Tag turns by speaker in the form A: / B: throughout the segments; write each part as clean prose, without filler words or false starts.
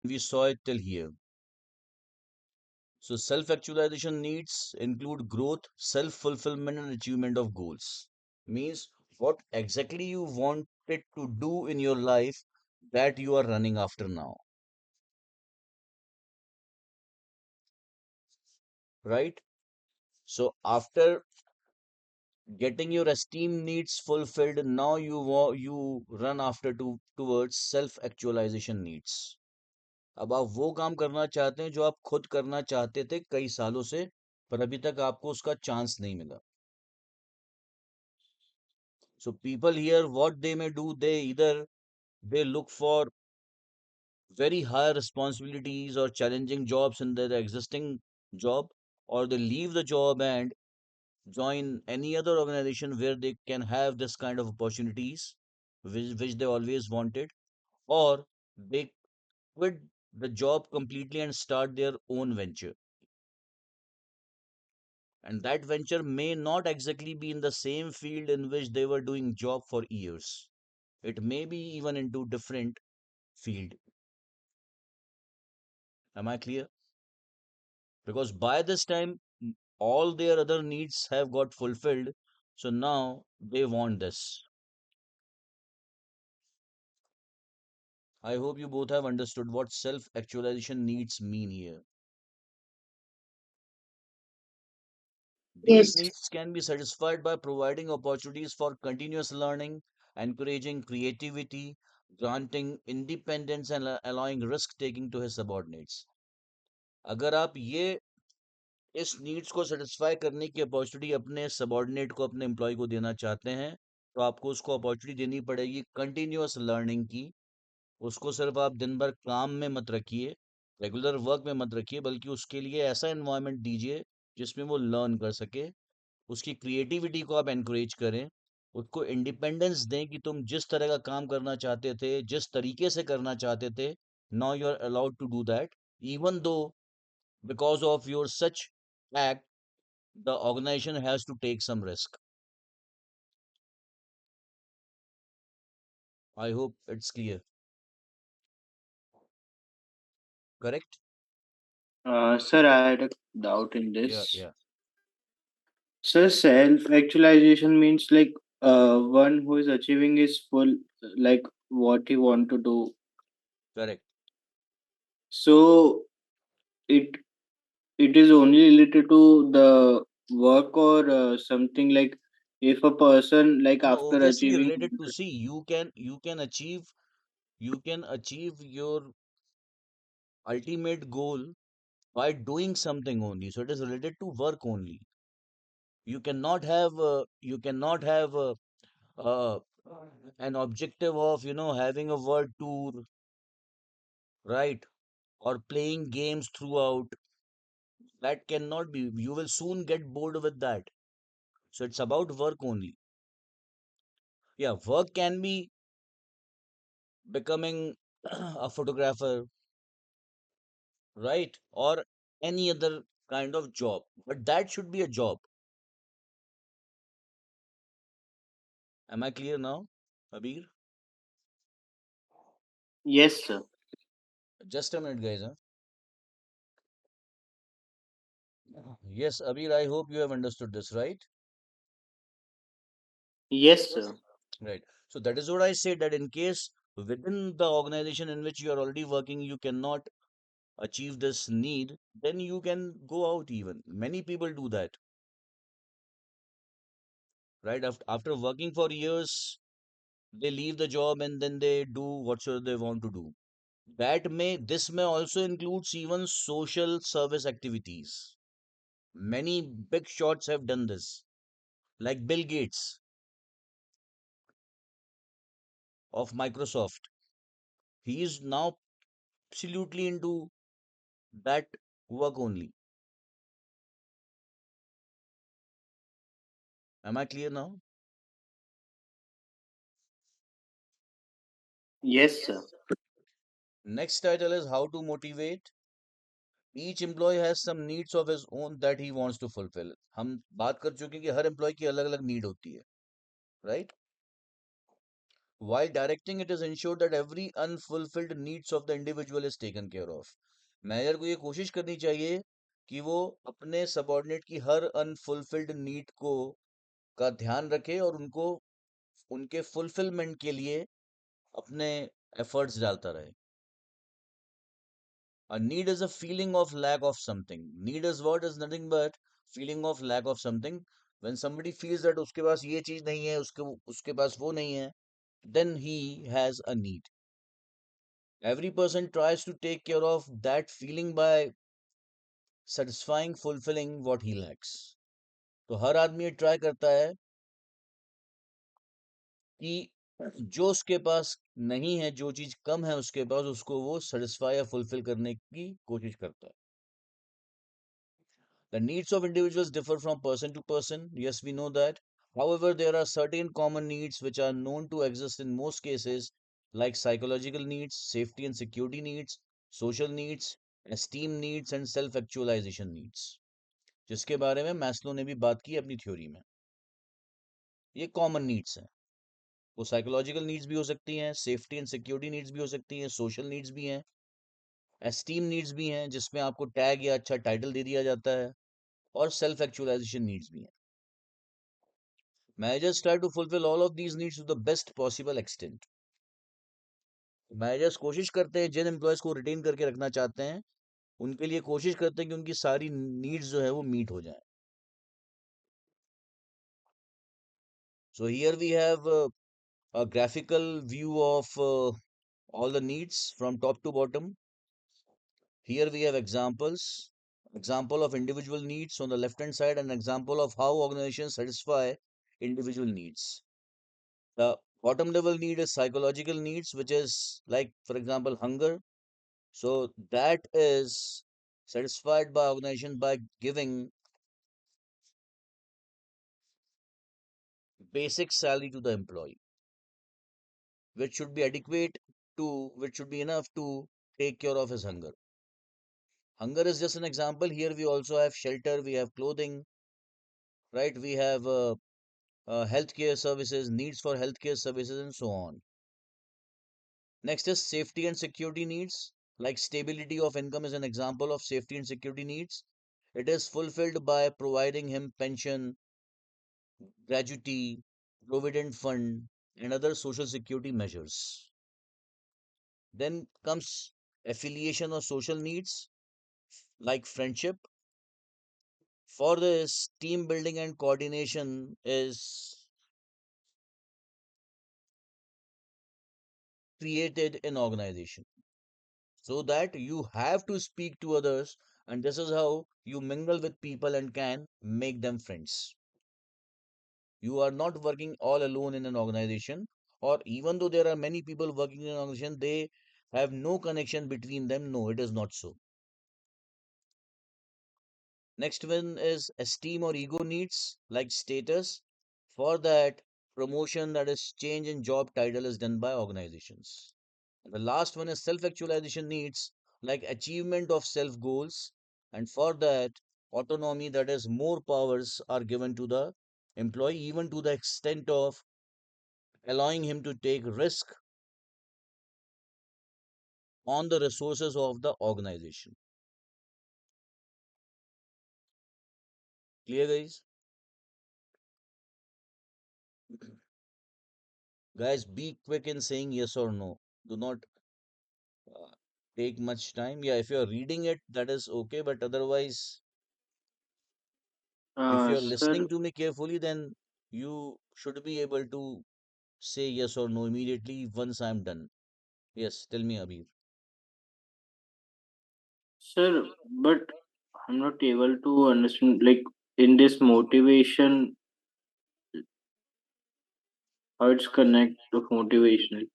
A: We saw it till here. So self-actualization needs include growth, self-fulfillment, and achievement of goals. Means what exactly you wanted to do in your life that you are running after now, right? So after getting your esteem needs fulfilled, now you run after towards self-actualization needs. अब आप वो काम करना चाहते हैं जो आप खुद करना चाहते थे कई सालों से, पर अभी तक आपको उसका चांस नहीं मिला. So people here, what they may do, they either they look for very high responsibilities or challenging jobs in their existing job, or they leave the job and join any other organization where they can have this kind of opportunities which they always wanted, or they quit the job completely and start their own venture. And that venture may not exactly be in the same field in which they were doing job for years. It may be even into different field. Am I clear? Because by this time all their other needs have got fulfilled, so now they want this. I hope you both have understood what self actualization needs mean here. These
B: Yes.
A: needs can be satisfied by providing opportunities for continuous learning, encouraging creativity, granting independence, and allowing risk taking to his subordinates. अगर आप ये इस needs को satisfy करने की opportunity अपने subordinate को, अपने एम्प्लॉय को देना चाहते हैं, तो आपको उसको अपॉर्चुनिटी देनी पड़ेगी कंटिन्यूअस लर्निंग की. उसको सिर्फ आप दिन भर काम में मत रखिए, रेगुलर वर्क में मत रखिए, बल्कि उसके लिए ऐसा एनवायरनमेंट दीजिए जिसमें वो लर्न कर सके. उसकी क्रिएटिविटी को आप एनकरेज करें. उसको इंडिपेंडेंस दें कि तुम जिस तरह का काम करना चाहते थे, जिस तरीके से करना चाहते थे, now you are allowed to do that, even though because of your such act the organization has to take some risk. I hope it's clear. Correct?
C: Sir, I had a doubt in
A: Yeah,
C: this.
A: yeah.
C: Sir, self-actualization means like one who is achieving his full like what he want to do.
A: Correct.
C: So it it is only related to the work or something like if a person like
A: No,
C: after
A: obviously
C: achieving.
A: related to, see, you can achieve your ultimate goal by doing something only, so it is related to work only. You cannot have uh, an objective of having a world tour, right, or playing games throughout. That cannot be, you will soon get bored with that. So it's about work only. Yeah, work can be becoming a photographer, right? Or any other kind of job. But that should be a job. Am I clear now, Abir?
C: Yes, sir.
A: Just a minute, guys. Huh? Yes, Abir, I hope you have understood this, right?
C: Yes, sir.
A: Right. So that is what I said, that in case within the organization in which you are already working, you cannot achieve this need, then you can go out even. Many people do that, right? After working for years, they leave the job and then they do whatsoever they want to do. This may also includes even social service activities. Many big shots have done this, like Bill Gates of Microsoft. He is now absolutely into that work only. Am I clear now?
C: Yes, sir.
A: Next title is how to motivate. Each employee has some needs of his own that he wants to fulfill. हम बात कर चुके हैं कि हर employ की अलग अलग need होती है, right? While directing, it is ensured that every unfulfilled needs of the individual is taken care of. Manager को ये कोशिश करनी चाहिए कि वो अपने सबॉर्डिनेट की हर अनफुलफिल्ड नीड को का ध्यान रखे और उनको उनके फुलफिलमेंट के लिए अपने एफर्ट्स डालता रहे. A need is a feeling of lack of something. Need is what is nothing but feeling of lack of something. When somebody feels that उसके पास ये चीज नहीं है, उसके पास वो नहीं है, then he has a need. Every person tries to take care of that feeling by satisfying, fulfilling what he lacks. तो हर आदमी ये ट्राई करता है कि जो उसके पास नहीं है, जो चीज कम है उसके पास, उसको वो सेटिस्फाई या फुलफिल करने की कोशिश करता है. The needs of individuals differ from person to person. Yes, we know that. However, there are certain common needs which are known to exist in most cases, like psychological needs, safety and security needs, social needs, esteem needs, and self actualization needs. जिसके बारे में Maslow ने भी बात की अपनी theory में. ये कॉमन नीड्स हैं. वो साइकोलॉजिकल नीड्स भी हो सकती हैं, सेफ्टी एंड सिक्योरिटी नीड्स भी हो सकती हैं, सोशल नीड्स भी हैं, एस्टीम नीड्स भी हैं जिसमें आपको टैग या अच्छा टाइटल दे दिया जाता है, और सेल्फ एक्चुअलाइजेशन नीड्स भी हैं. Managers try to fulfill all of these needs to the best possible extent. Managers कोशिश करते हैं जिन एम्प्लॉयज को रिटेन करके रखना चाहते हैं उनके लिए कोशिश करते हैं कि उनकी सारी नीड्स जो है वो मीट हो जाए. So here we have a graphical view of all the needs from top to bottom. Here we have examples. Example of individual needs on the left hand side and example of how organizations satisfy individual needs. The bottom level need is psychological needs, which is like, for example, hunger. So that is satisfied by organization by giving basic salary to the employee, which should be adequate which should be enough to take care of his hunger. Hunger is just an example. Here we also have shelter, we have clothing, right? We have healthcare services, needs for healthcare services, and so on. Next is safety and security needs. Like stability of income is an example of safety and security needs. It is fulfilled by providing him pension, gratuity, provident fund, and other social security measures. Then comes affiliation or social needs like friendship. For this, team building and coordination is created in organization so that you have to speak to others, and this is how you mingle with people and can make them friends. You are not working all alone in an organization, or even though there are many people working in an organization, they have no connection between them. No, it is not so. Next one is esteem or ego needs like status. For that, promotion, that is change in job title, is done by organizations. And the last one is self actualization needs like achievement of self goals. And for that, autonomy, that is more powers are given to the employee, even to the extent of allowing him to take risk on the resources of the organization. Clear, guys? Guys, be quick in saying yes or no. Do not uh, take much time. Yeah, if you're reading it, that is okay. But otherwise, if you're
C: Sir,
A: listening to me carefully, then you should be able to say yes or no immediately once I'm done. Yes, tell me, Abir.
C: but I'm not able to understand, like, in this motivation, how it's connect to motivation.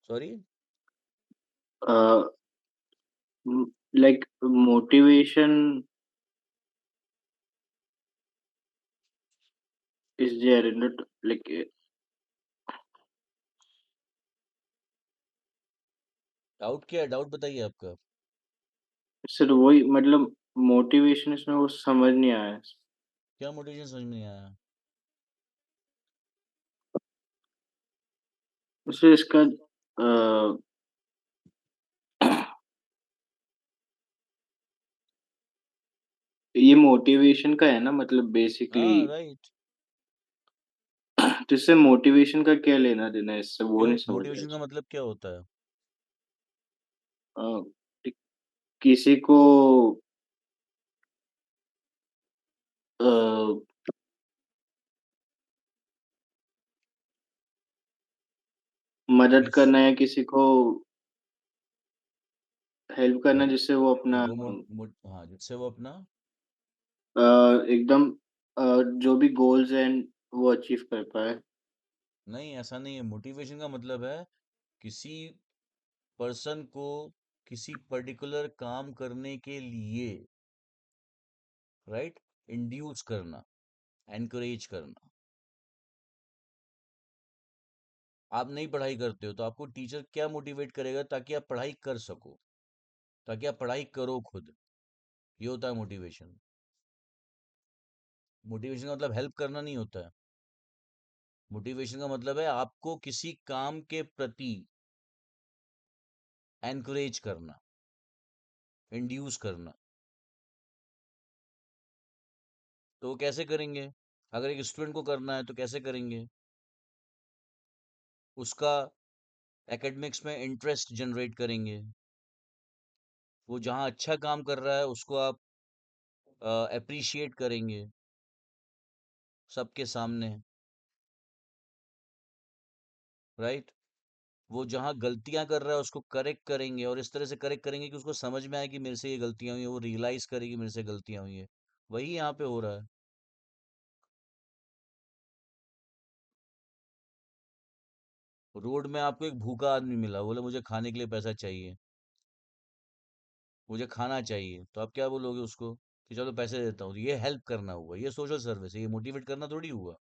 A: Sorry?
C: Uh, like motivation is there in it, like,
A: doubt क्या है? Doubt बताइए आपका.
C: Sir वही मतलब motivation इसमें वो समझ नहीं आया.
A: क्या मोटिवेशन समझ में नहीं आया?
C: उससे इसका अ, ये मोटिवेशन का है ना, मतलब बेसिकली।
A: हाँ राइट।
C: तो इससे मोटिवेशन का क्या लेना देना है इससे, वो
A: क्यों
C: नहीं समझ रहा
A: मोटिवेशन का
C: इसमें।
A: मतलब क्या होता है?
C: अ, कि- किसी को अ, मदद
A: किस
C: करना या किसी को हेल्प करना,
A: मो,
C: जिससे वो अपना
A: हाँ जिससे वो अपना
C: एकदम जो भी गोल्स हैं वो अचीव कर पाए।
A: नहीं, ऐसा नहीं है। मोटिवेशन का मतलब है किसी पर्सन को किसी पर्टिकुलर काम करने के लिए, राइट, इंड्यूस करना, एनकरेज करना। आप नई पढ़ाई करते हो तो आपको टीचर क्या मोटिवेट करेगा ताकि आप पढ़ाई कर सको, ताकि आप पढ़ाई करो खुद। ये होता है मोटिवेशन। मोटिवेशन का मतलब हेल्प करना नहीं होता है। मोटिवेशन का मतलब है आपको किसी काम के प्रति एनकरेज करना, इंड्यूस करना। तो वो कैसे करेंगे? अगर एक स्टूडेंट को करना है तो कैसे करेंगे? उसका एकेडमिक्स में इंटरेस्ट जनरेट करेंगे। वो जहाँ अच्छा काम कर रहा है उसको आप अप्रिशिएट करेंगे सबके सामने, राइट। वो जहाँ गलतियां कर रहा है उसको करेक्ट करेंगे, और इस तरह से करेक्ट करेंगे कि उसको समझ में आए कि मेरे से ये गलतियां हुई हैं, वो रियलाइज करे कि मेरे से गलतियां हुई है। वही यहाँ पे हो रहा है। रोड में आपको एक भूखा आदमी मिला, बोले मुझे खाने के लिए पैसा चाहिए, मुझे खाना चाहिए, तो आप क्या बोलोगे उसको? कि चलो पैसे देता हूँ। ये हेल्प करना हुआ, ये सोशल सर्विस है, ये मोटिवेट करना थोड़ी हुआ।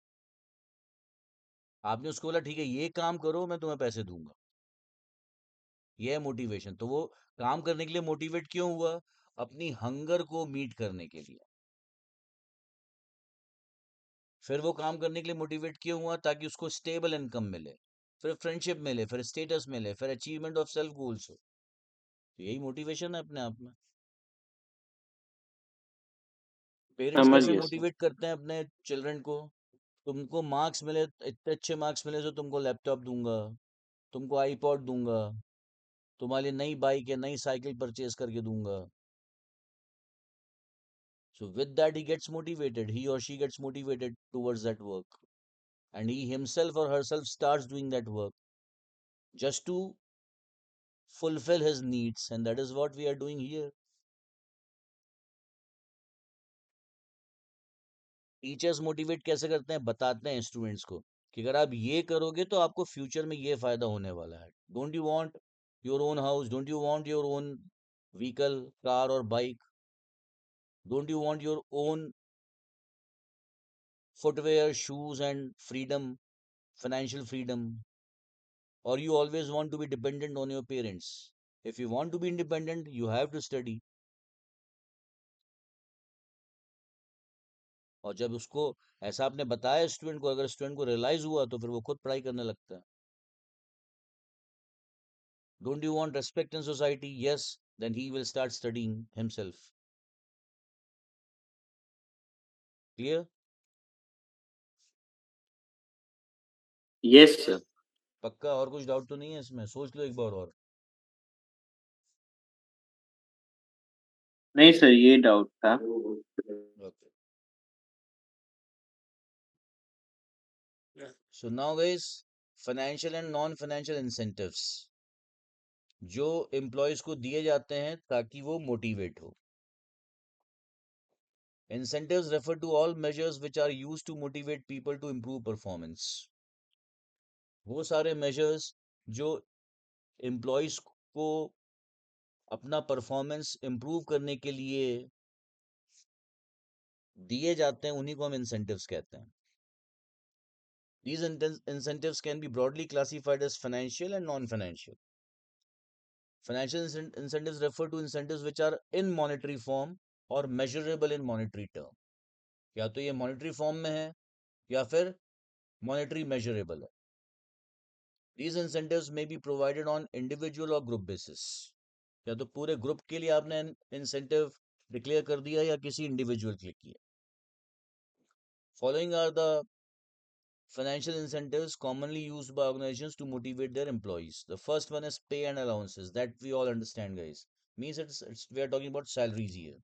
A: आपने उसको बोला ठीक है ये काम करो मैं तुम्हें पैसे दूंगा, ये है मोटिवेशन। तो वो काम करने के लिए मोटिवेट क्यों हुआ? अपनी हंगर को मीट करने के लिए। फिर वो काम करने के लिए मोटिवेट क्यों हुआ? ताकि उसको स्टेबल इनकम मिले, फिर फ्रेंडशिप मिले, फिर स्टेटस मिले, फिर अचीवमेंट ऑफ सेल्फ गोल्स हो। तो यही मोटिवेशन है अपने आप में। पेरेंट्स
C: समझ
A: कैसे
C: गया सर।
A: मोटिवेट करते हैं अपने चिल्ड्रन को? तुमको मार्क्स मिले, इतने अच्छे मार्क्स मिले तो तुमको लैपटॉप दूंगा, तुमको आईपॉड दूंगा, तुम्हारे लिए नई बाइक या नई साइकिल परचेज करके दूंगा। So with that he gets motivated, he or she gets motivated towards that work, and he himself or herself starts doing that work just to fulfill his needs, and that is what we are doing here. Teachers motivate कैसे करते हैं? बताते हैं students को कि अगर आप ये करोगे तो आपको फ्यूचर में ये फायदा होने वाला है। Don't you want your own house? Don't you want your own vehicle, car और bike? Don't you want your own footwear, shoes and freedom, financial freedom? Or you always want to be dependent on your parents? If you want to be independent, you have to study. और जब उसको ऐसा आपने बताया student को, अगर student को realise हुआ तो फिर वो खुद पढ़ाई करने लगता है। Don't you want respect in society? Yes, then he will start studying himself. Clear?
C: Yes sir.
A: पक्का? और कुछ डाउट तो नहीं है इसमें? सोच लो एक बार और।
C: नहीं सर, ये डाउट था।
A: Okay, so now guys, financial and non financial incentives जो एम्प्लॉयज को दिए जाते हैं ताकि वो मोटिवेट हो। Incentives refer to all measures which are used to motivate people to improve performance. वो सारे measures जो employees को अपना परफॉर्मेंस improve करने के लिए दिए जाते हैं उन्हीं को हम incentives कहते हैं। These incentives can be broadly classified as financial and non-financial. Financial incentives refer to incentives which are in monetary form or measurable in monetary term. या तो ये monetary form में है या फिर monetary measurable है। These incentives may be provided on individual or group basis. या तो पूरे ग्रुप के लिए आपने इंसेंटिव डिक्लेयर कर दिया या किसी इंडिविजुअल के लिए किया. Following are the financial incentives commonly used by organizations to motivate their employees. The first one is pay and allowances. That we all understand, guys. Means it's we are talking about salaries here.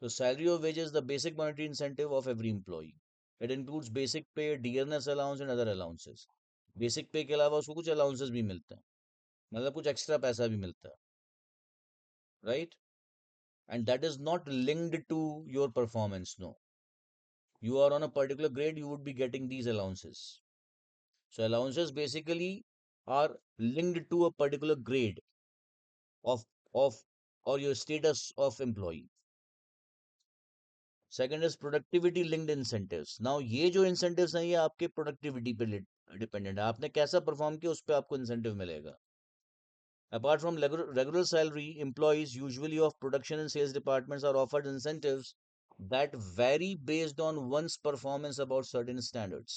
A: So salary or wages is the basic monetary incentive of every employee. It includes basic pay, dearness allowance and other allowances. Basic पे के अलावा उसको कुछ allowances भी मिलते हैं, मतलब कुछ एक्स्ट्रा पैसा भी मिलता है, right. And that is not linked to your performance. No, you are on a particular grade, you would be getting these allowances. So allowances basically are linked to a particular grade of or your status of employee. Second is productivity linked incentives. Now ये जो incentives हैं ये आपके productivity पे dependent है, आपने कैसा perform किया उस पर आपको इंसेंटिव मिलेगा. Apart from regular salary, employees usually of production and sales departments are offered incentives that vary based on one's performance above certain standards.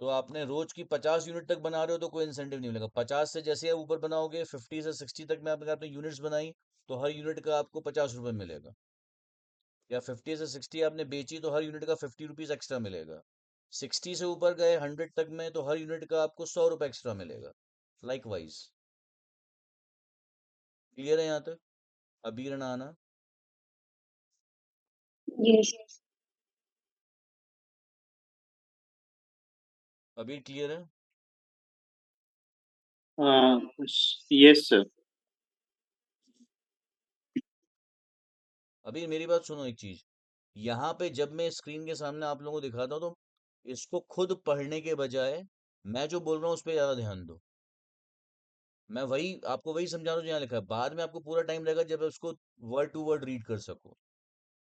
A: तो आपने रोज की 50 यूनिट तक बना रहे हो तो कोई इंसेंटिव नहीं मिलेगा. 50 से जैसे आप ऊपर बनाओगे, 50 से 60 तक में आपने यूनिट्स बनाई तो हर यूनिट का आपको 50 रुपये मिलेगा. या 50 से 60 आपने बेची तो हर यूनिट का 50 रुपीज एक्स्ट्रा मिलेगा. 60 से ऊपर गए 100 तक में तो हर यूनिट का आपको 100 रुपये एक्स्ट्रा मिलेगा. लाइकवाइज. क्लियर है यहाँ तक? अबीर नाना,
B: Yes.
A: अबीर क्लियर है?
C: Yes, sir.
A: अबीर मेरी बात सुनो एक चीज. यहाँ पे जब मैं स्क्रीन के सामने आप लोगों को दिखाता हूँ तो इसको खुद पढ़ने के बजाय मैं जो बोल रहा हूँ उस पर ज्यादा ध्यान दो. मैं वही आपको वही समझा रहा हूँ जो यहाँ लिखा है. बाद में आपको पूरा टाइम लगेगा जब उसको वर्ड टू वर्ड रीड कर सको.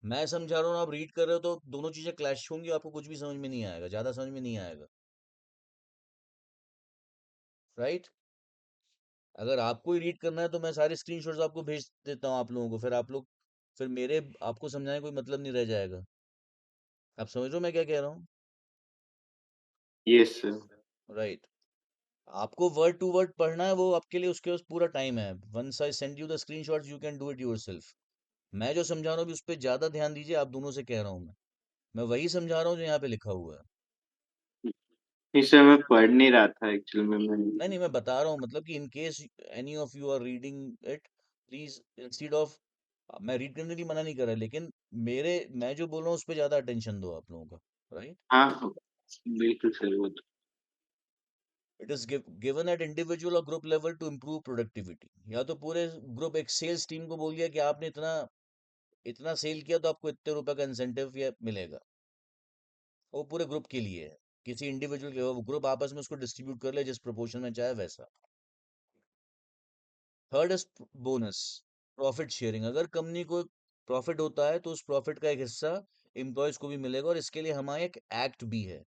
A: मैं समझा रहा हूँ आप रीड कर रहे हो तो दोनों चीजें क्लैश होंगी, आपको कुछ भी समझ में नहीं आएगा, ज्यादा समझ में नहीं आएगा, राइट. अगर आपको ही रीड करना है तो मैं सारे स्क्रीनशॉट्स आपको भेज देता हूँ आप लोगों को, फिर आप लोग फिर मेरे आपको समझाने कोई मतलब नहीं रह जाएगा. आप समझ रहे हो मैं क्या कह रहा हूँ?
C: Yes, sir.
A: राइट. आपको वर्ड टू वर्ड पढ़ना है वो आपके लिए उसके पास पूरा टाइम है. Once I send you the screenshots you can do it yourself. मैं जो समझा रहा हूँ उस पर ज्यादा ध्यान दीजिए, आप दोनों से कह रहा हूँ मैं वही समझा रहा हूँ जो यहाँ पे लिखा हुआ है.
C: इस समय पढ़ नहीं रहा था एक्चुअली में मैं.
A: नहीं नहीं, मैं बता रहा हूँ मतलब कि in case any of you are reading it, please instead of, मैं रीड करने के लिए मना नहीं कर रहा लेकिन मैं जो बोल रहा हूँ उस पर ज्यादा अटेंशन दो आप लोगों का, राइट.
C: हाँ, हाँ, बिल्कुल सही वो तो.
A: It is given at individual और group level to improve productivity. या तो पूरे ग्रुप एक सेल्स टीम को बोल दिया कि आपने इतना इतना सेल किया तो आपको इतने रुपए का इंसेंटिव या मिलेगा. वो पूरे ग्रुप के लिए है, किसी इंडिविजुअल के वो ग्रुप आपस में उसको डिस्ट्रीब्यूट कर ले जिस प्रोपोर्शन में चाहे वैसा. Third is bonus, profit sharing. अगर कंपनी को प्रॉफिट होता है तो उस प्रॉफिट का एक हिस्सा एम्प्लॉयज को भी मिलेगा, और इसके लिए हमारा एक एक्ट भी है,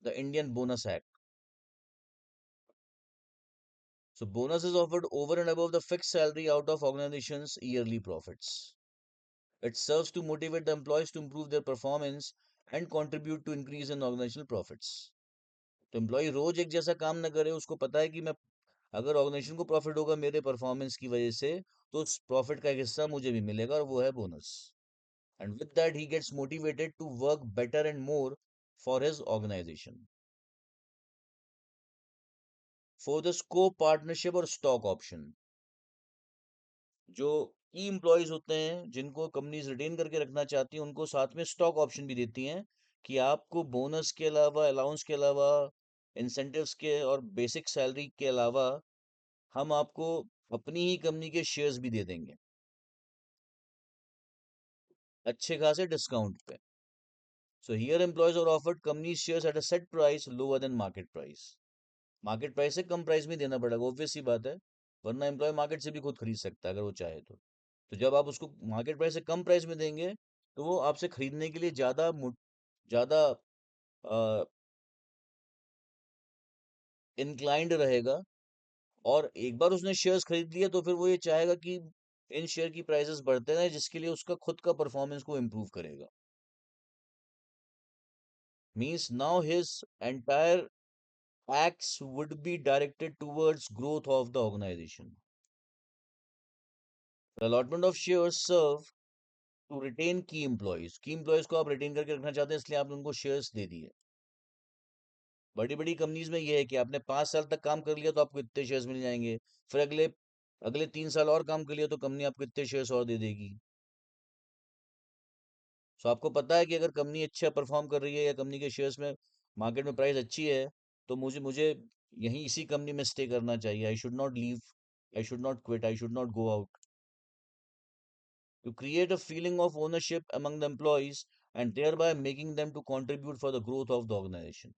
A: the Indian bonus act. So bonus is offered over and above the fixed salary out of organization's yearly profits. It serves to motivate the employees to improve their performance and contribute to increase in organizational profits. तो employ रोज एक जैसा काम ना करे, उसको पता है कि मैं अगर ऑर्गेनाइजेशन को प्रॉफिट होगा मेरे परफॉर्मेंस की वजह से तो उस प्रॉफिट का एक हिस्सा मुझे भी मिलेगा, और वो है bonus. And with that he gets motivated to work better and more for his organisation. For the scope partnership और स्टॉक ऑप्शन, जो की एम्प्लॉयज होते हैं जिनको कंपनीज रिटेन करके रखना चाहती हैं उनको साथ में स्टॉक ऑप्शन भी देती हैं कि आपको बोनस के अलावा, अलाउंस के अलावा, इंसेंटिव्स के और बेसिक सैलरी के अलावा हम आपको अपनी ही कंपनी के शेयर्स भी दे देंगे अच्छे खासे डिस्काउंट पे. So here employees are offered company shares at a set price lower than market price. Market price से कम प्राइस में देना पड़ेगा, ऑब्वियस सी बात है, वरना एम्प्लॉय मार्केट से भी खुद खरीद सकता है अगर वो चाहे तो जब आप उसको मार्केट प्राइस से कम प्राइस में देंगे तो वो आपसे खरीदने के लिए ज्यादा इंक्लाइंड रहेगा. और एक बार उसने शेयर्स खरीद लिए तो फिर वो ये चाहेगा कि इन शेयर की प्राइसेस बढ़ते रहे, जिसके लिए उसका खुद का परफॉर्मेंस को इम्प्रूव करेगा. Means now his entire acts would be directed towards growth of the organization. The allotment of shares serve to retain key employees. की एम्प्लॉयज को आप रिटेन करके रखना चाहते हैं, इसलिए आपने उनको शेयर्स दे दिए। बड़ी बड़ी कंपनीज में ये है कि आपने 5 साल तक काम कर लिया तो आपको इतने शेयर्स मिल जाएंगे, फिर अगले अगले 3 साल और काम कर लिया तो कंपनी आपको इतने शेयर्स और दे देगी। सो आपको पता है कि अगर कंपनी अच्छा परफॉर्म कर रही है या कंपनी के शेयर्स में मार्केट में प्राइस अच्छी है, तो मुझे मुझे यहीं इसी कंपनी में स्टे करना चाहिए। I should not leave, I should not quit, I should not go out. To create a feeling of ownership among the employees and thereby making them to contribute for the growth of the organization।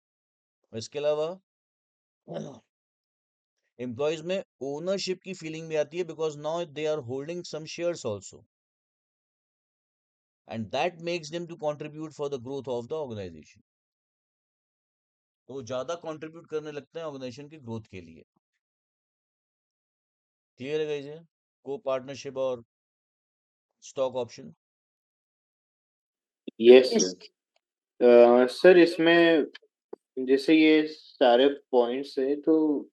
A: इसके अलावा employees में ownership की feeling भी आती है, because now they are holding some shares also, and that makes them to contribute for the growth of the organisation. तो वो ज्यादा कंट्रीब्यूट करने लगते हैं ऑर्गेनाइजेशन की ग्रोथ के लिए। क्लियर है गाइस? को पार्टनरशिप और stock option.
C: Yes sir. Sir इसमें जैसे ये सारे पॉइंट्स है, तो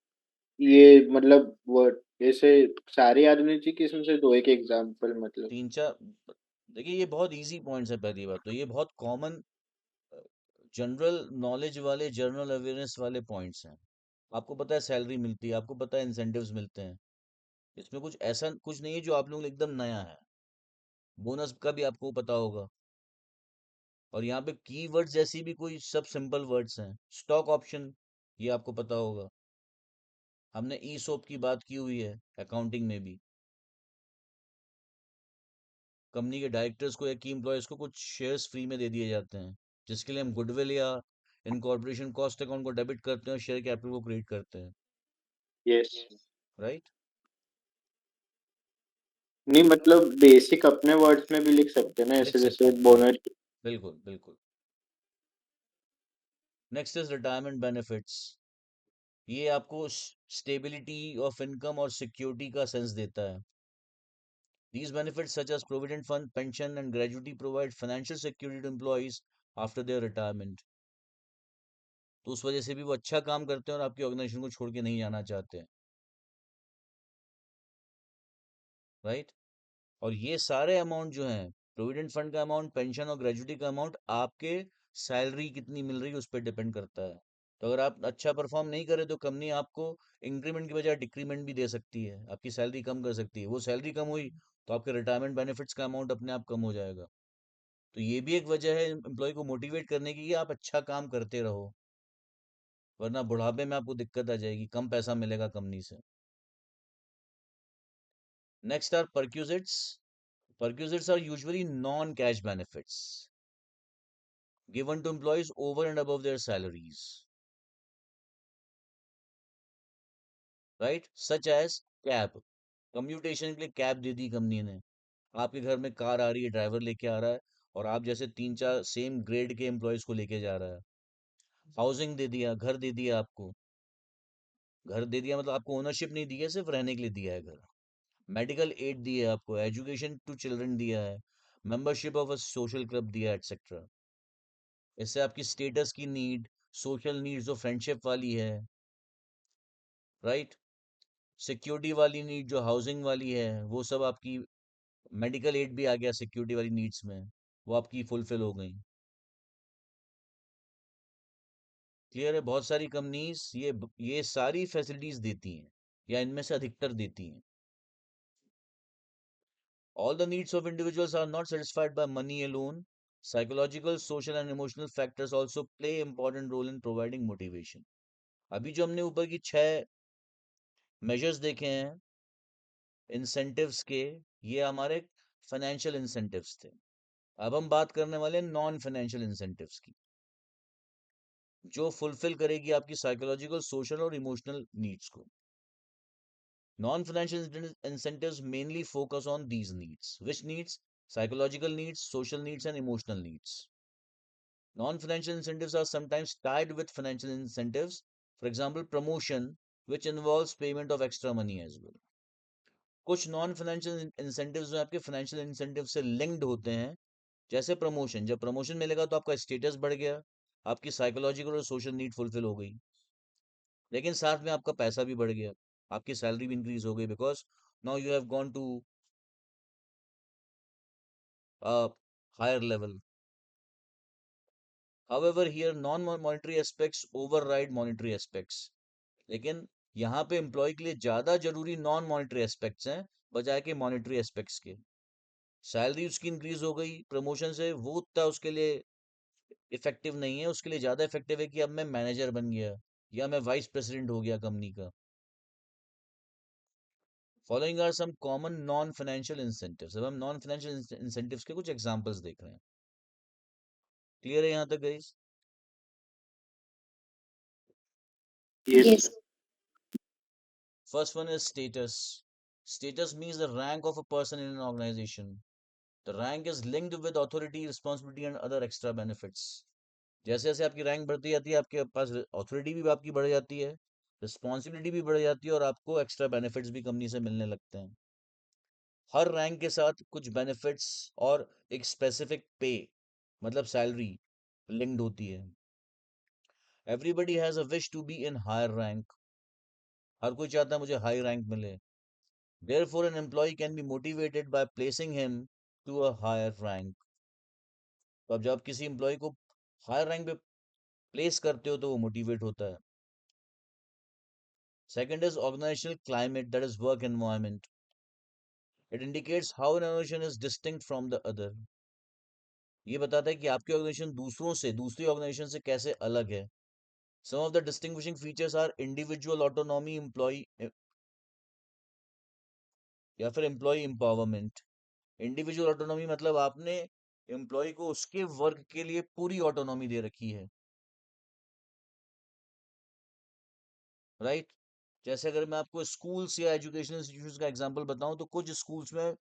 C: ये मतलब वो जैसे सारे याद नहीं चाहिए कि इसमें से दो एक एग्जांपल मतलब।
A: तीन चार, देखिए ये बहुत इजी पॉइंट्स है। पहली बात तो ये बहुत कॉमन जनरल नॉलेज वाले, जनरल अवेयरनेस वाले पॉइंट्स हैं। आपको पता है सैलरी मिलती है, आपको पता है इंसेंटिव्स मिलते हैं, इसमें कुछ ऐसा कुछ नहीं है जो आप लोगों के लिए एकदम नया है। बोनस का भी आपको पता होगा। और यहाँ पे कीवर्ड्स जैसी भी कोई सब सिंपल वर्ड्स हैं। स्टॉक ऑप्शन, ये आपको पता होगा। हमने ई सोप की बात की हुई है अकाउंटिंग में भी। कंपनी के डायरेक्टर्स को या की एम्प्लॉयज को कुछ शेयर्स फ्री में दे दिए जाते हैं, जिसके लिए हम गुडविल या इनकॉर्पोरेशन कॉस्ट अकाउंट को डेबिट करते हैं और शेयर कैपिटल को क्रिएट करते हैं।
C: यस।
A: राइट।
C: नहीं मतलब बेसिक अपने वर्ड्स में भी लिख सकते हैं ना,
A: लिख
C: ऐसे
A: सकते
C: जैसे
A: हैं,
C: बोनस।
A: बिल्कुल बिल्कुल। Next is retirement benefits. ये आपको स्टेबिलिटी ऑफ इनकम और सिक्योरिटी का सेंस देता है। These benefits such as provident fund, pension and gratuity provide financial security to employees after their retirement। तो उस वजह से भी वो अच्छा काम करते हैं और आपकी ऑर्गेनाइजेशन को छोड़ के नहीं जाना चाहते हैं। राइट। और ये सारे अमाउंट जो हैं, प्रोविडेंट फंड का अमाउंट, पेंशन और ग्रेजुटी का अमाउंट, आपके सैलरी कितनी मिल रही है उस पर डिपेंड करता है। तो अगर आप अच्छा परफॉर्म नहीं करें तो कंपनी आपको इंक्रीमेंट की बजाय डिक्रीमेंट भी दे सकती है, आपकी सैलरी कम कर सकती है। वो सैलरी कम हुई तो आपके रिटायरमेंट बेनिफिट्स का अमाउंट अपने आप कम हो जाएगा। तो ये भी एक वजह है एम्प्लॉय को मोटिवेट करने की कि आप अच्छा काम करते रहो, वरना बुढ़ापे में आपको दिक्कत आ जाएगी, कम पैसा मिलेगा कंपनी से। Next are perquisites. Perquisites are usually non-cash benefits given to employees over and above their salaries, right? Such as cab, commutation के लिए कैब दे दी कंपनी ने। आपके घर में कार आ रही है, ड्राइवर लेके आ रहा है और आप जैसे 3 4 सेम ग्रेड के एम्प्लॉयज को लेके जा रहा है। हाउसिंग दे दिया, घर दे दिया आपको। घर दे दिया मतलब आपको ओनरशिप नहीं दी है, सिर्फ रहने के लिए दिया है घर। मेडिकल एड दी है आपको, एजुकेशन टू चिल्ड्रन दिया है, membership of a social club दिया है, एक्सेट्रा। इससे आपकी स्टेटस की नीड, सोशल नीड्स जो फ्रेंडशिप वाली है, राइट, सिक्योरिटी वाली नीड जो हाउसिंग वाली है, वो सब आपकी, मेडिकल एड भी आ गया सिक्योरिटी वाली नीड्स में, वो आपकी फुलफिल हो गई। क्लियर है? बहुत सारी कंपनीज ये सारी फैसिलिटीज देती हैं या इनमें से अधिकतर देती हैं। All the needs of individuals are not satisfied by money alone. Psychological, social and emotional factors also play important role in providing motivation। अभी जो हमने ऊपर की 6 मेजर्स देखे हैं इंसेंटिव्स के, ये हमारे फाइनेंशियल इंसेंटिव्स थे। अब हम बात करने वाले हैं नॉन फाइनेंशियल इंसेंटिव्स की, जो फुलफिल करेगी आपकी साइकोलॉजिकल, सोशल और इमोशनल नीड्स को। Non financial incentives mainly focus on these needs। which needs? Psychological needs, social needs and emotional needs। Non-financial incentives are sometimes tied with financial incentives, for example promotion, which involves payment of extra money as well। कुछ non financial incentives जो आपके financial incentive से linked होते हैं, जैसे promotion. जब promotion मिलेगा तो आपका स्टेटस बढ़ गया, आपकी साइकोलॉजिकल और सोशल नीड फुलफिल हो गई, लेकिन साथ में आपका पैसा भी बढ़ गया, आपकी सैलरी भी इंक्रीज हो गई, because now you have gone to a higher level. However, here non-monetary aspects override monetary aspects. लेकिन यहाँ पे एम्प्लॉय के लिए ज्यादा जरूरी नॉन मॉनेटरी एस्पेक्ट्स हैं बजाय के मॉनेटरी एस्पेक्ट्स के. सैलरी उसकी इंक्रीज हो गई प्रमोशन से, वो उतना उसके लिए इफेक्टिव नहीं है. उसके लिए ज्यादा इफेक्टिव है कि अब मैं मैनेजर बन गया या मैं वाइस प्रेसिडेंट हो गया कंपनी का. Following are some common non financial incentives. अब हम नॉन फाइनेंशियल इंसेंटिव्स के कुछ एग्जांपल्स देख रहे हैं. क्लियर है यहाँ तक guys?
C: Yes
B: Yes.
C: Sir.
A: First one is status. Status means the rank of a person in an organization. The rank is linked with authority, responsibility and other extra benefits. जैसे जैसे आपकी rank बढ़ती जाती है, आपके पास अथॉरिटी भी आपकी बढ़ जाती है, रिस्पॉन्सिबिलिटी भी बढ़ जाती है, और आपको एक्स्ट्रा बेनिफिट्स भी कंपनी से मिलने लगते हैं. हर रैंक के साथ कुछ बेनिफिट्स और एक स्पेसिफिक पे, मतलब सैलरी, लिंक्ड होती है. Everybody has a wish to be in higher rank. हर कोई चाहता है मुझे हाई रैंक मिले. Therefore, an employee can be motivated by placing him to a higher rank. तो अब जब आप किसी एम्प्लॉय को हायर रैंक पे प्लेस करते हो तो वो मोटिवेट होता है. Second is organizational climate, that is work environment. It indicates how an organization is distinct from the other. ये बताता है कि आपकी ऑर्गेनाइजेशन दूसरों से, दूसरी ऑर्गेनाइजेशन से कैसे अलग है. Some of the distinguishing features are individual autonomy, employee या फिर एम्प्लॉय empowerment. इंडिविजुअल ऑटोनॉमी मतलब आपने एम्प्लॉय को उसके वर्क के लिए पूरी ऑटोनॉमी दे रखी है, राइट? जैसे अगर मैं आपको स्कूल्स या एजुकेशनल इंस्टीट्यूशंस का एग्जांपल बताऊं, तो कुछ स्कूल्स में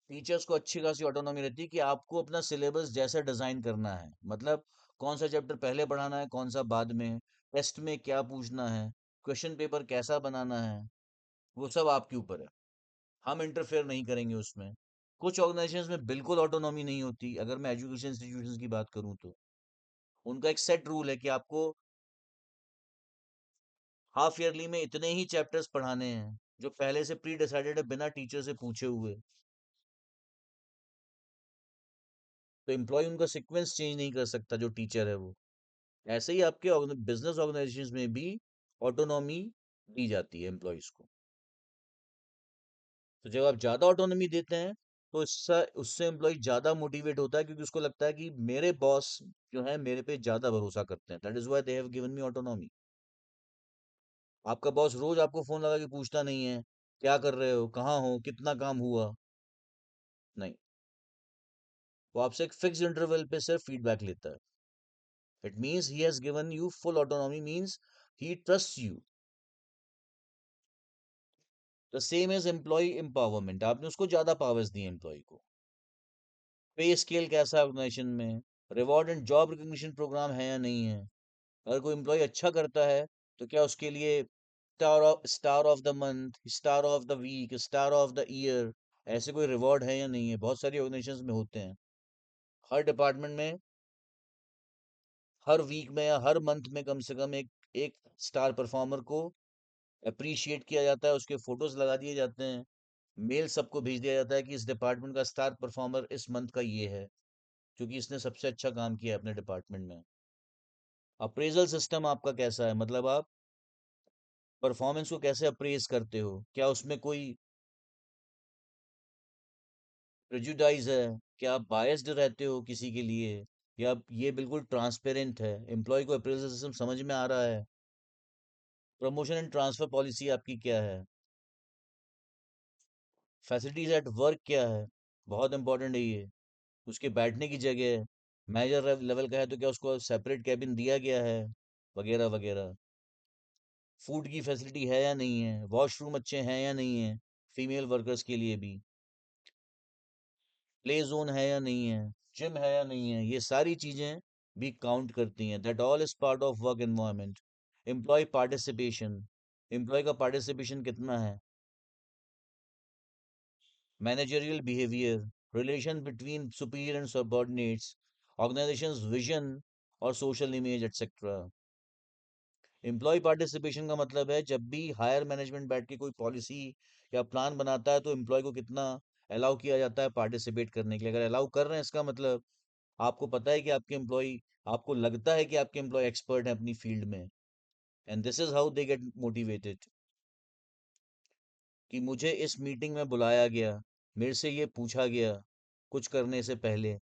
A: टीचर्स को अच्छी खासी ऑटोनॉमी रहती है कि आपको अपना सिलेबस जैसा डिजाइन करना है. मतलब कौन सा चैप्टर पहले पढ़ाना है, कौन सा बाद में, टेस्ट में क्या पूछना है, क्वेश्चन पेपर कैसा बनाना है, वो सब आपके ऊपर है. हम इंटरफेयर नहीं करेंगे उसमें. कुछ ऑर्गेनाइजेशंस में बिल्कुल ऑटोनॉमी नहीं होती. अगर मैं एजुकेशन इंस्टीट्यूशंस की बात करूं तो उनका एक सेट रूल है कि आपको हाफ ईयरली में इतने ही चैप्टर्स पढ़ाने हैं, जो पहले से प्री डिसाइडेड है बिना टीचर से पूछे हुए. तो एम्प्लॉय उनका सीक्वेंस चेंज नहीं कर सकता जो टीचर है वो. ऐसे ही आपके बिजनेस ऑर्गेनाइजेशंस में भी ऑटोनॉमी दी जाती है एम्प्लॉयज को. तो जब आप ज्यादा ऑटोनॉमी देते हैं तो इससे उससे एम्प्लॉय ज्यादा मोटिवेट होता है, क्योंकि उसको लगता है कि मेरे बॉस जो है मेरे पे ज्यादा भरोसा करते हैं. That is why they have given me autonomy. आपका बॉस रोज आपको फोन लगा के पूछता नहीं है क्या कर रहे हो, कहाँ हो, कितना काम हुआ. नहीं, वो आपसे एक फिक्स इंटरवल पे सिर्फ फीडबैक लेता है. It means he has given you full autonomy, means he trust you. The same as employ empowerment. आपने उसको ज्यादा पावर्स दी एम्प्लॉय को. पे स्केल कैसा है ऑर्गेनाइजेशन में, reward and job recognition program है या नहीं है. अगर कोई एम्प्लॉय अच्छा करता है तो क्या उसके लिए star of the month, star of the week, star of the year, ऐसे कोई रिवॉर्ड है या नहीं है. बहुत सारी ऑर्गेनाइजेशंस में होते हैं. हर डिपार्टमेंट में हर वीक में या हर मंथ में कम से कम एक एक स्टार परफॉर्मर को अप्रिशिएट किया जाता है, उसके फोटोज लगा दिए जाते हैं, मेल सबको भेज दिया जाता है कि इस डिपार्टमेंट का स्टार परफॉर्मर इस मंथ का ये है, क्योंकि इसने सबसे अच्छा काम किया है अपने डिपार्टमेंट में. अप्रेजल सिस्टम आपका कैसा है, मतलब आप परफॉर्मेंस को कैसे अप्रेज करते हो, क्या उसमें कोई प्रेजुडाइज है, क्या आप बायस्ड रहते हो किसी के लिए, या ये बिल्कुल ट्रांसपेरेंट है, एम्प्लॉय को अप्रेजल सिस्टम समझ में आ रहा है. प्रमोशन एंड ट्रांसफर पॉलिसी आपकी क्या है. फैसिलिटीज एट वर्क क्या है, बहुत इंपॉर्टेंट है ये. उसके बैठने की जगह, मैनेजर लेवल का है तो क्या उसको सेपरेट कैबिन दिया गया है, वगैरह वगैरह. फूड की फैसिलिटी है या नहीं है, वॉशरूम अच्छे हैं या नहीं है फीमेल वर्कर्स के लिए भी, प्ले जोन है या नहीं है, जिम है या नहीं है, ये सारी चीजें भी काउंट करती हैं. That all is part of work environment. Employ participation, employ का पार्टिसिपेशन कितना है. Managerial behaviour, relation between superior and subordinates, organisations vision और social image etcetera. Employ participation का मतलब है जब भी हायर मैनेजमेंट बैठ के कोई पॉलिसी या प्लान बनाता है तो एम्प्लॉय को कितना अलाउ किया जाता है पार्टिसिपेट करने के लिए। अगर अलाउ कर रहे हैं इसका मतलब आपको पता है कि आपके एम्प्लॉय, आपको लगता है कि आपके एम्प्लॉय एक्सपर्ट है अपनी फील्ड में, and this is how they get motivated कि मुझे इस मीटिंग में बुलाया गया, मेरे से ये पूछा गया कुछ करने से पहले।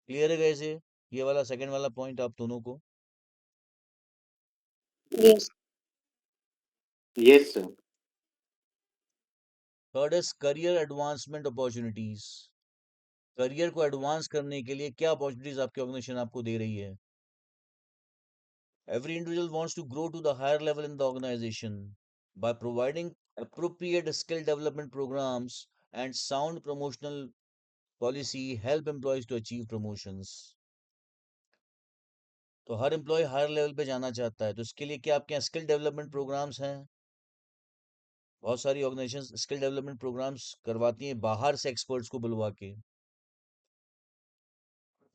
A: क्लियर है कैसे ये वाला सेकंड वाला पॉइंट आप दोनों को?
C: Yes. Yes sir.
A: Third is career advancement opportunities. Career को एडवांस करने के लिए क्या अपॉर्चुनिटीज आपकी ऑर्गेनाइजेशन आपको दे रही है? Every individual wants to grow to the higher level in the organization. By providing appropriate skill development programs and sound promotional policy help employees to achieve promotions. तो हर एम्प्लॉय हायर लेवल पे जाना चाहता है, तो इसके लिए क्या आपके यहाँ स्किल डेवलपमेंट प्रोग्राम्स हैं? बहुत सारी ऑर्गेनाइजेशंस स्किल डेवलपमेंट प्रोग्राम्स करवाती हैं बाहर से एक्सपर्ट्स को बुलवा के।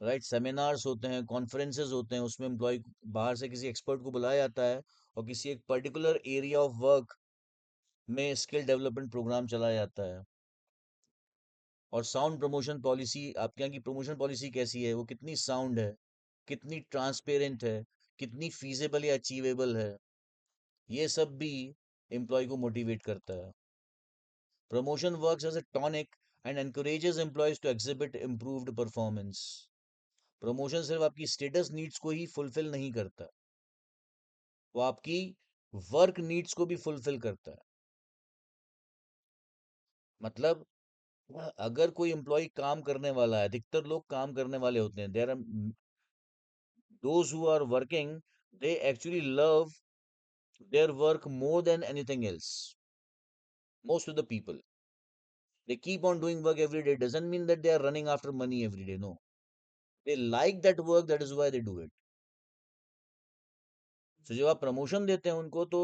A: राइट, सेमिनार्स होते हैं, कॉन्फ्रेंसेज होते हैं, उसमें एम्प्लॉय बाहर से किसी एक्सपर्ट को बुलाया जाता है और किसी एक पर्टिकुलर एरिया ऑफ वर्क में स्किल डेवलपमेंट प्रोग्राम चलाया जाता है। और साउंड प्रमोशन पॉलिसी, आपके यहाँ की प्रमोशन पॉलिसी कैसी है, वो कितनी साउंड है, कितनी ट्रांसपेरेंट है, कितनी फीजिबल या अचीवेबल है, ये सब भी एम्प्लॉय को मोटिवेट करता है। Promotion works as a tonic and encourages employees to exhibit improved performance. Promotion सिर्फ आपकी स्टेटस नीड्स को ही फुलफिल नहीं करता, वो आपकी वर्क नीड्स को भी फुलफिल करता है। मतलब अगर कोई एम्प्लॉय काम करने वाला है, अधिकतर लोग काम करने वाले होते हैं, there are those who are working, they actually love their work more than anything else. Most of the people, they keep on doing work every day, doesn't mean that they are running after money every day. No, they like that work, that is why they do it. So जब आप promotion देते हैं उनको, तो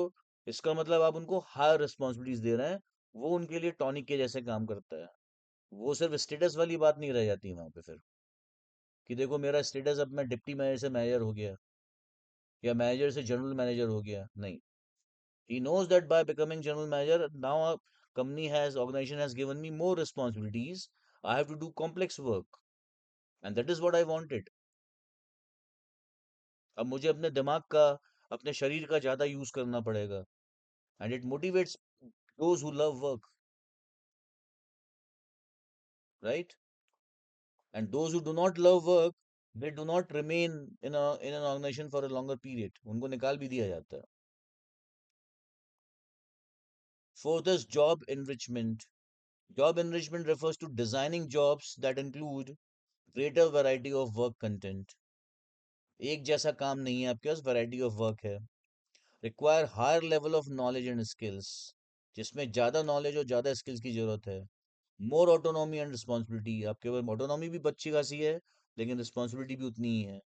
A: इसका मतलब आप उनको हायर रिस्पॉन्सिबिलिटीज दे रहे हैं, वो उनके लिए टॉनिक के जैसे काम करता है। वो सिर्फ स्टेटस वाली बात नहीं रह जाती वहां पे फिर कि देखो मेरा स्टेटस अब मैं डिप्टी मैनेजर से मैनेजर हो गया या मैनेजर से जनरल मैनेजर हो गया, नहीं। He knows that by becoming general manager, now a company has, organization has given me more responsibilities. I have to do complex work, and that is what I wanted. अब मुझे अपने दिमाग का, अपने शरीर का ज्यादा यूज करना पड़ेगा, and it motivates those who love work, right? And those who do not love work, they do not remain in an organization for a longer period. उनको निकाल भी दिया जाता है. Fourth is job enrichment. Job enrichment refers to designing jobs that include greater variety of work content. एक जैसा काम नहीं है आपके पास, वैरायटी ऑफ वर्क है। Require higher level of knowledge and skills, जिसमें ज़्यादा नॉलेज और ज़्यादा स्किल्स की ज़रूरत है। मोर ऑटोनॉमी एंड रिस्पॉन्सिबिलिटी, आपके पास ऑटोनॉमी भी अच्छी खासी है लेकिन रिस्पॉन्सिबिलिटी भी उतनी ही है।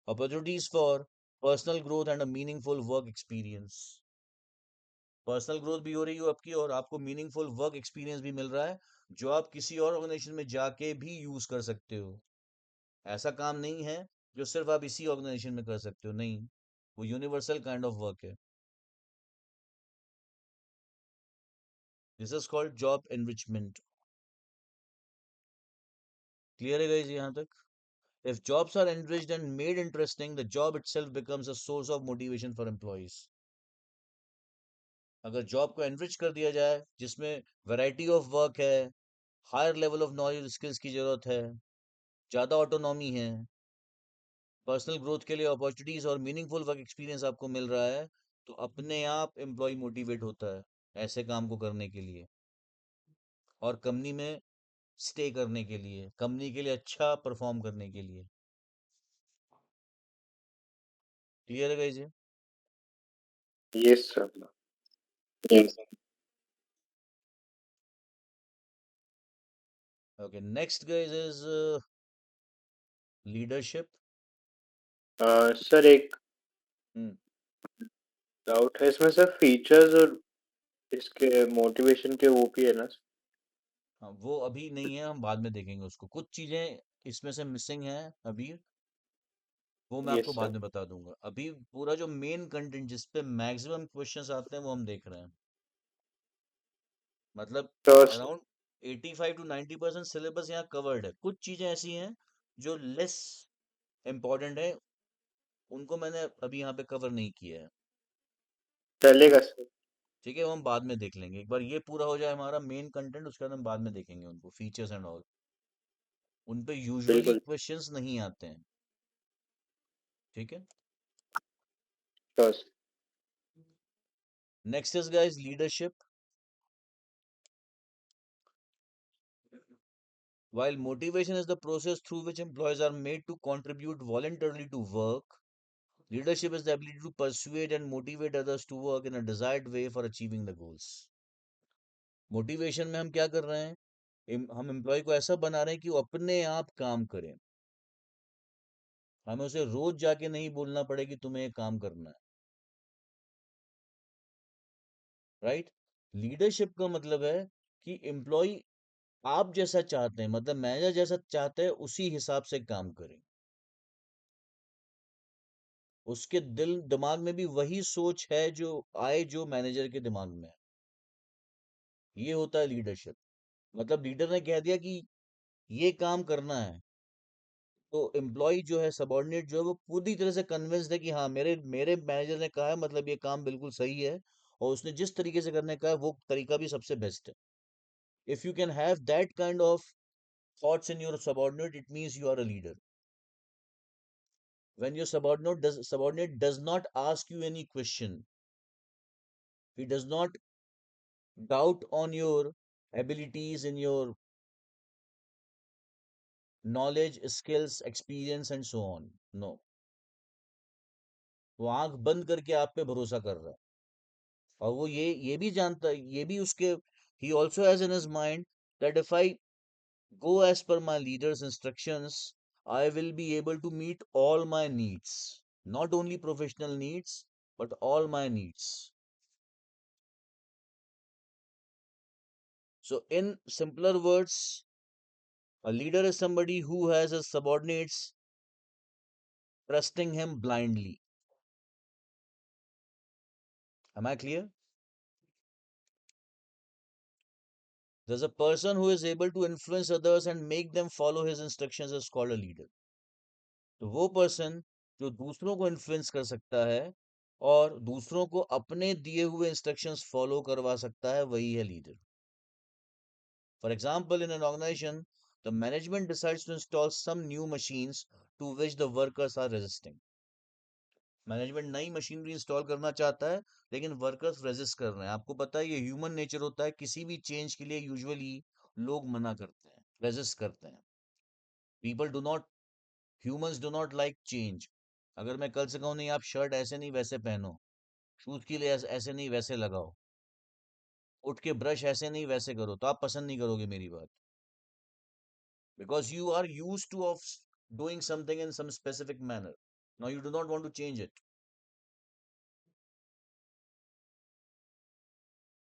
A: Opportunities for personal growth and a meaningful work experience, personal growth भी हो रही हो आपकी और आपको मीनिंगफुल वर्क एक्सपीरियंस भी मिल रहा है जो आप किसी और ऑर्गेनाइजेशन में जाके भी यूज कर सकते हो। ऐसा काम नहीं है जो सिर्फ आप इसी ऑर्गेनाइजेशन में कर सकते हो, नहीं, वो यूनिवर्सल काइंड ऑफ वर्क है। This is called job enrichment. Clear है गाइस यहाँ तक? If jobs are enriched and made interesting, the job itself becomes a source of motivation for employees. अगर जॉब को एनरिच कर दिया जाए जिसमें वैरायटी ऑफ वर्क है, higher level of knowledge skills की जरूरत है, ज़्यादा ऑटोनॉमी है, पर्सनल ग्रोथ के लिए अपॉर्चुनिटीज और मीनिंगफुल वर्क एक्सपीरियंस आपको मिल रहा है, तो अपने आप एम्प्लॉय मोटिवेट होता है ऐसे काम को करने के लिए और कंपनी में स्टे करने के लिए, कंपनी के लिए अच्छा परफॉर्म करने के लिए। क्लियर है गाइस ये?
C: Yes sir. Yes.
A: Okay, next guys is leadership.
C: Sir एक डाउट है इसमें सर, फीचर्स और इसके मोटिवेशन के वो भी है ना?
A: हाँ, वो अभी नहीं है, हम बाद में देखेंगे उसको। कुछ चीजें इसमें से मिसिंग है अभी, वो मैं आपको
C: यस
A: बाद
C: सर।
A: में बता दूंगा। अभी पूरा जो मेन कंटेंट जिस पे मैक्सिमम क्वेश्चंस आते हैं वो हम देख रहे हैं। मतलब
C: sure sir.
A: Around 85 to 90% syllabus यहाँ कवर्ड है। कुछ चीजें ऐसी हैं जो लेस इम्पोर्टेंट है, उनको मैंने अभी यहाँ पे कवर नहीं किया है।
C: चलेगा सर।
A: ठीक है, वो हम बाद में देख लेंगे। एक बार ये पूरा हो जाए हमारा मेन कंटेंट, उसके बाद हम बाद में देखेंगे उनको, फीचर्स एंड ऑल। उन पे यूजुअली
C: बिल्कुल।
A: क्वेश्चंस नहीं आते हैं। ठीक है।
C: Sure sir.
A: Next is guys leadership. While motivation is the process through which employees are made to contribute voluntarily to work, leadership is the ability to persuade and motivate others to work in a desired way for achieving the goals. Motivation में हम क्या कर रहे हैं? हम employ को ऐसा बना रहे हैं कि वो अपने आप काम करें। हमें उसे रोज जाके नहीं बोलना पड़े कि तुम्हें ये काम करना है। राइट? लीडरशिप का मतलब है कि एम्प्लॉय आप जैसा चाहते हैं, मतलब मैनेजर जैसा चाहते हैं, उसी हिसाब से काम करें। उसके दिल दिमाग में भी वही सोच है जो आए, जो मैनेजर के दिमाग में है। ये होता है लीडरशिप। मतलब लीडर ने कह दिया कि ये काम करना है, तो एम्प्लॉय जो है, सबॉर्डिनेट जो है, वो पूरी तरह से कन्विंस्ड है कि हाँ, मेरे मेरे मैनेजर ने कहा है, मतलब ये काम बिल्कुल सही है, और उसने जिस तरीके से करने का है वो तरीका भी सबसे बेस्ट है। If you can have that kind of thoughts in your subordinate, it means you are a leader. When your subordinate does not ask you any question, he does not doubt on your abilities, in your knowledge, skills, experience and so on. No, वो आंख बंद करके आप पे भरोसा कर रहा है। और वो ये भी जानता है, ये भी उसके, he also has in his mind that if I go as per my leader's instructions, I will be able to meet all my needs, not only professional needs but all my needs. So in simpler words, a leader is somebody who has his subordinates trusting him blindly. Am I clear? There's a person who is able to influence others and make them follow his instructions is called a leader. तो वो person जो दूसरों को influence कर सकता है और दूसरों को अपने दिए हुए इंस्ट्रक्शंस फॉलो करवा सकता है, वही है leader. For example, in an organization, the management decides to install some new machines to which the workers are resisting. Management नई मशीनरी इंस्टॉल करना चाहता है, लेकिन वर्कर्स रेजिस्ट कर रहे हैं। आपको पता है ये ह्यूमन नेचर होता है, किसी भी चेंज के लिए यूजुअली लोग मना करते हैं, रेजिस्ट करते हैं। People do not humans do not like change. अगर मैं कल से कहूँ नहीं आप शर्ट ऐसे नहीं वैसे पहनो, शूज के लिए ऐसे नहीं वैसे लगाओ, उठ के ब्रश ऐसे नहीं वैसे करो, तो आप पसंद नहीं करोगे मेरी बात, because you are use to of doing something in some specific manner. Now you do not want to change it.